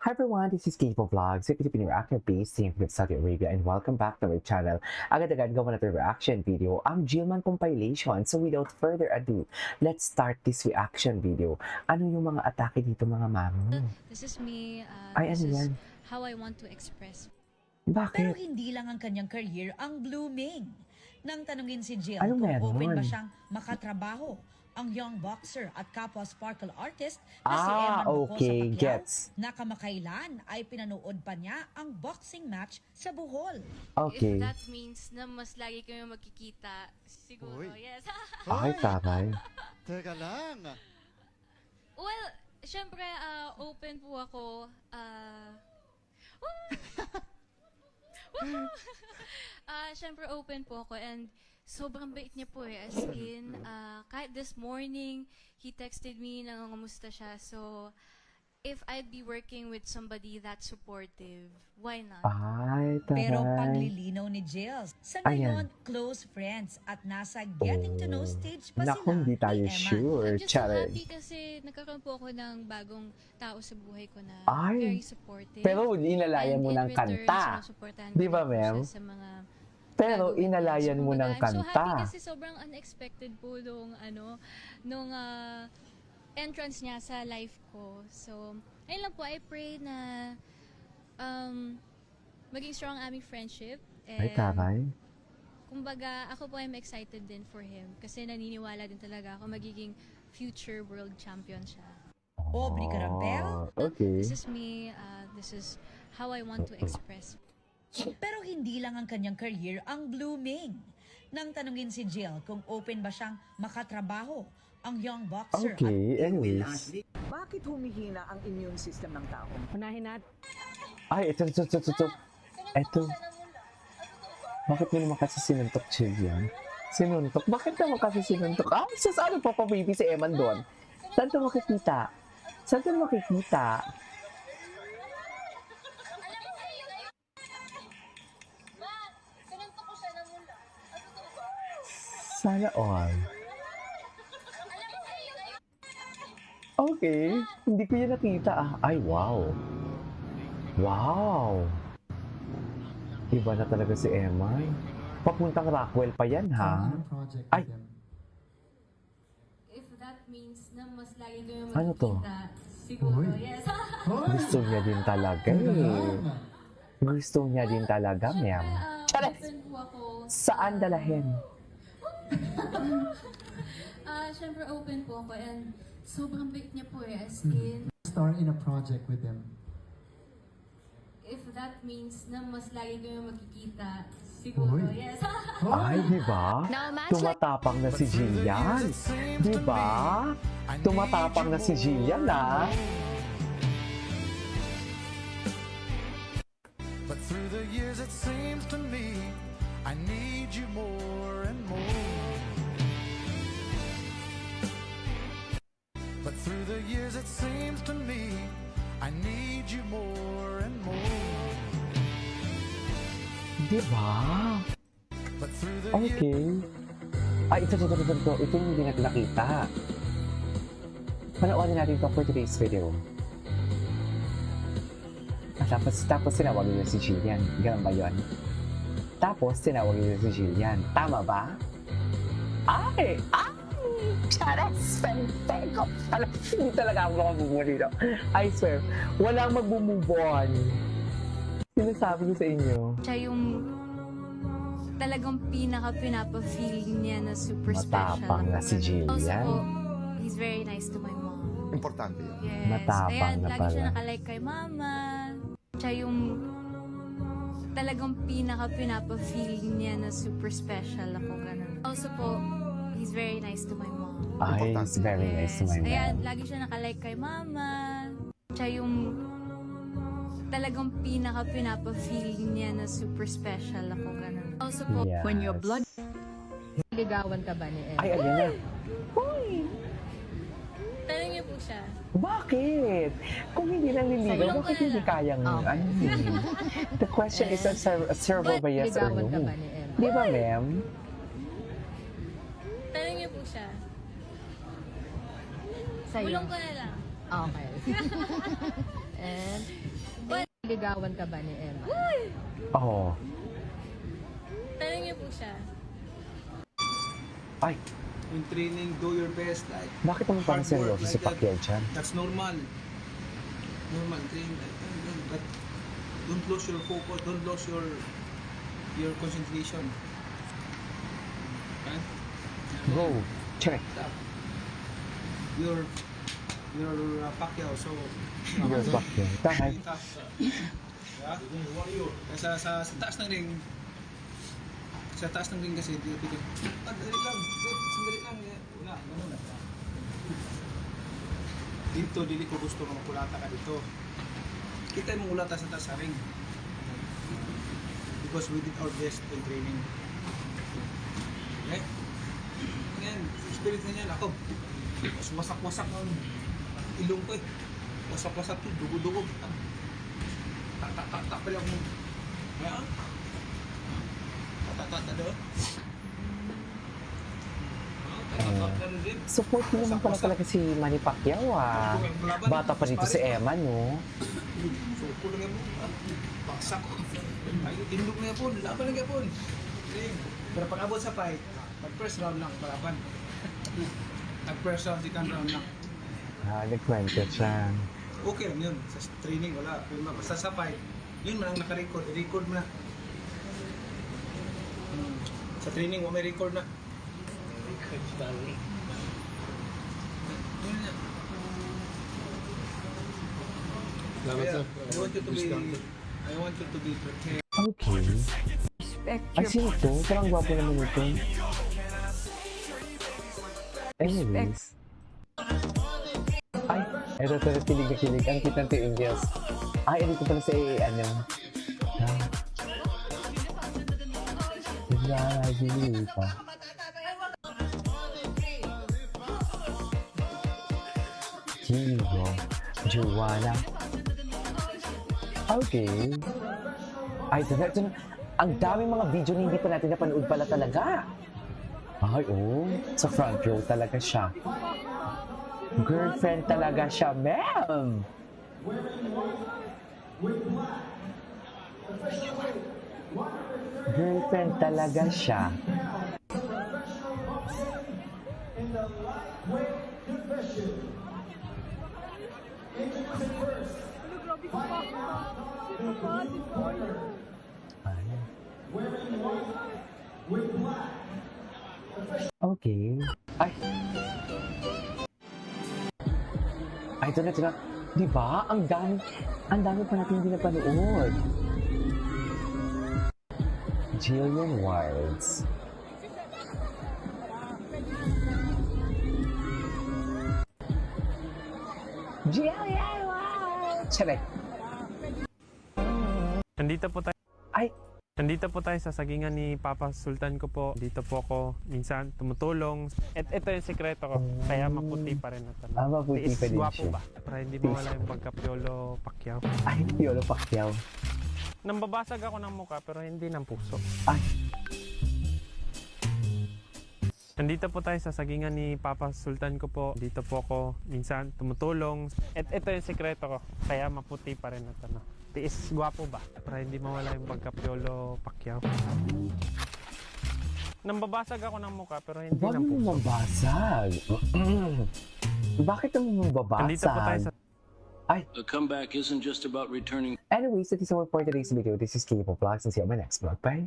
Hi everyone, this is Kipo Vlogs, your Filipino reactor based in Saudi Arabia, and welcome back to my channel. Agad-agad gawa natin reaction video, ang Jillman compilation. So without further ado, let's start this reaction video. Ano yung mga atake dito mga mami? This is me. Ay, This ano is yan? how I want to express. Pero Bakit? hindi lang ang kanyang career ang blooming. Nang tanungin si Jill Anong kung meron? open ba siyang makatrabaho, ang young boxer at kapwa sparkle artist na si Eman Mocosa okay, Pacquiao, gets. na kamakailan ay pinanood pa niya ang boxing match sa Bohol. Okay. If that means na mas lagi kami magkikita, siguro, Uy. yes. Ay, taray. Teka lang. Well, syempre, open po ako. Syempre, open po ako and sobrang bait niya po eh. As in, kahit this morning, he texted me, nangangamusta siya. So, if I'd be working with somebody that supportive, why not? Ay, taray. Pero paglilinaw ni Jill, sa ngayon, close friends at nasa getting to know stage pa Naku, sila hindi tayo ni Eman. sure. I'm just so Charing. happy kasi nagkaroon po ako ng bagong tao sa buhay ko na Ay, very supportive. Pero inalayan And mo in ng return, kanta. sinusuportahan Di ko ba, din po ma'am? siya sa mga Pero gagawin niya. inalayan So, mo ng kumbaga, I'm so happy kanta. kasi sobrang unexpected po nung entrance niya sa life ko. So, ayun lang po, I pray na maging strong ang aming friendship. Ay, And taray. kumbaga, ako po I'm excited din for him kasi naniniwala din talaga ako magiging future world champion siya. Aubrey Carampel, Okay. This is me. This is how I want to express. pero hindi lang ang kanyang career ang blooming. Nang tanungin si Jill kung open ba siyang makatrabaho, ang young boxer at Okay, anyways. Bakit humihina ang immune system ng tao? Unahin natin. Ay, ito. Ito. Bakit mo naman kasi sinuntok, Chill, yan? Sinuntok? Bakit naman kasi sinuntok? Ah, ano pa baby si Eman doon? Saan ito makikita? Saan ito makikita? Sana all. Okay. Hindi ko yan nakita ah. Ay, wow. Wow. Iba na talaga si Emma. Papuntang Rockwell pa yan, ha? Ay, If that means na mas lagi kami Ano to? siguro, yes. gusto niya din talaga eh. Gusto niya din talaga, ma'am. Chares! Open po ako. Saan dalahin? Syempre open po ako and sobrang bait niya po eh. As in, Star in a project with them. if that means na mas lagi kami magkikita, siguro, Uy. yes. Ay, di ba? Tumatapang na si Jillian. Di ba? Tumatapang na si Jillian, ah. But through the years it seems to me I need you more and more. But through the years it seems to me I need you more and more. Di ba? But through the years Okay. Ay, ito. Ito yung hindi natin nakita. Panoorin natin ito for today's video. At tapos tinawag nila si Jillian. Ganun ba yun? Tapos tinawag nila si Jillian. Tama ba? Ay! Charas! Pego! Hindi talaga ako makamove dito. I swear, walang mag-move on. Sinasabi ko sa inyo. Siya yung talagang pinaka-pinapa-feel niya na super special. Matapang na si Also Jillian. po, he's very nice to my mom. importante yun. Yes. Matapang Ayan, na lagi siya pala. nakalike kay mama. Siya yung talagang pinaka-pinapa-feel niya na super special ako. Ganun. Also po, he's very nice to my mom. Ay, it's very nice to my Ayan, mom. lagi siya nakalike kay mama. Siya yung talagang pinaka-pinapa-feel niya na super special ako. Ganun. Also po, Yes. When your blood... Ligawan ka ba ni Emma? Ay, ayan na. tanong niyo po siya. Bakit? Kung hindi naliligaw, Sabi ko bakit na hindi lang. kayang, Okay. The question is, serve by yes or Ligawan ka no? ba ni Emma? Di ba, ma'am? Tanong niyo po siya. Sa'yo? Bulong ko na lang. Okay. And Ligawan ka ba ni Emma? Oo. Tanong niyo po siya. Ay, In training, do your best. Like, bakit naman parang hard work seryoso si like that. Pacquiao dyan? That's normal. Normal. Train like that. But don't lose your focus. Don't lose your concentration. Okay? Go. Check. You're Pacquiao, so You're Pacquiao. Tahay. very tough. Yeah? Kaya sa taas ng ring, kasi hindi bigyan. Sandali lang. Sandali lang. Wala. Ganun. Dito, dili ko gusto na makulata ka dito. Kita mong ulata sa taas sa ring. Because we did our best in training. Okay? Ngayon, spirit na yan. Ako, mas wasak-wasak ang ilong ko eh. Wasak-wasak to, dugo-dugo. Tak-tak-tak pala akong... Ngayon? Tak-tak-tak doon. Support mo naman pala talaga si Manny Pacquiao ah. Bata pa dito si Emma, no? So, kulang nga po. Baksak. Ay, tindog na po. Laban na nga po. Pero pag abot sa fight, pag first round lang, palaban. Pag first round, second round lang. Ah, nagkwento siya. Okay lang yun. Sa training, wala. Pero basta sa fight, yun man ang naka-record. I-record mo na. Sa training, may record na. Kaya, I want you to be prepared. Okay. Ay, sino to? Parang gwapo naman ito. Anyways. Ay, eto kilig na kilig. Ang cute ng Angels. Ay, ito pala si, ano. Naglalagi pa. Gio. Joanna. Okay. Ay, ito na. Ang daming mga video na hindi pa natin napanood pala talaga. Ay, oh. Sa front row talaga siya. Girlfriend talaga siya, ma'am. Girlfriend talaga siya. Okay. Ay. Ay, ito na. Di ba? Ang dami pa natin hindi napanood. Jillian Wilds. Jillian Wilds! Check. Nandito po tayo sa sagingan ni Papa Sultan ko po. Dito po ako minsan tumutulong. Ito yung sekreto ko. Kaya maputi pa rin ito. Ah, maputi pa din Gwapo siya. ba? Para hindi mawala yung pagka-Piolo Pacquiao. Ay, Piolo Pacquiao. Nambabasag ako ng mukha pero hindi ng puso. Ay. Nandito po tayo sa sagingan ni Papa Sultan ko po. Dito po ako minsan tumutulong. Ito yung sekreto ko. Kaya maputi pa rin ito. Tiis, gwapo ba? Para hindi mawala yung pagka-Piolo Pacquiao. Nambabasag ako ng mukha pero hindi Bakit ng mo puso. mabasag? Bakit mo mababasag? Nandito po tayo sa A comeback isn't just about returning. Anyways, that is all for today's video. This is K-Pop Vlogs and see you on my next vlog. Bye!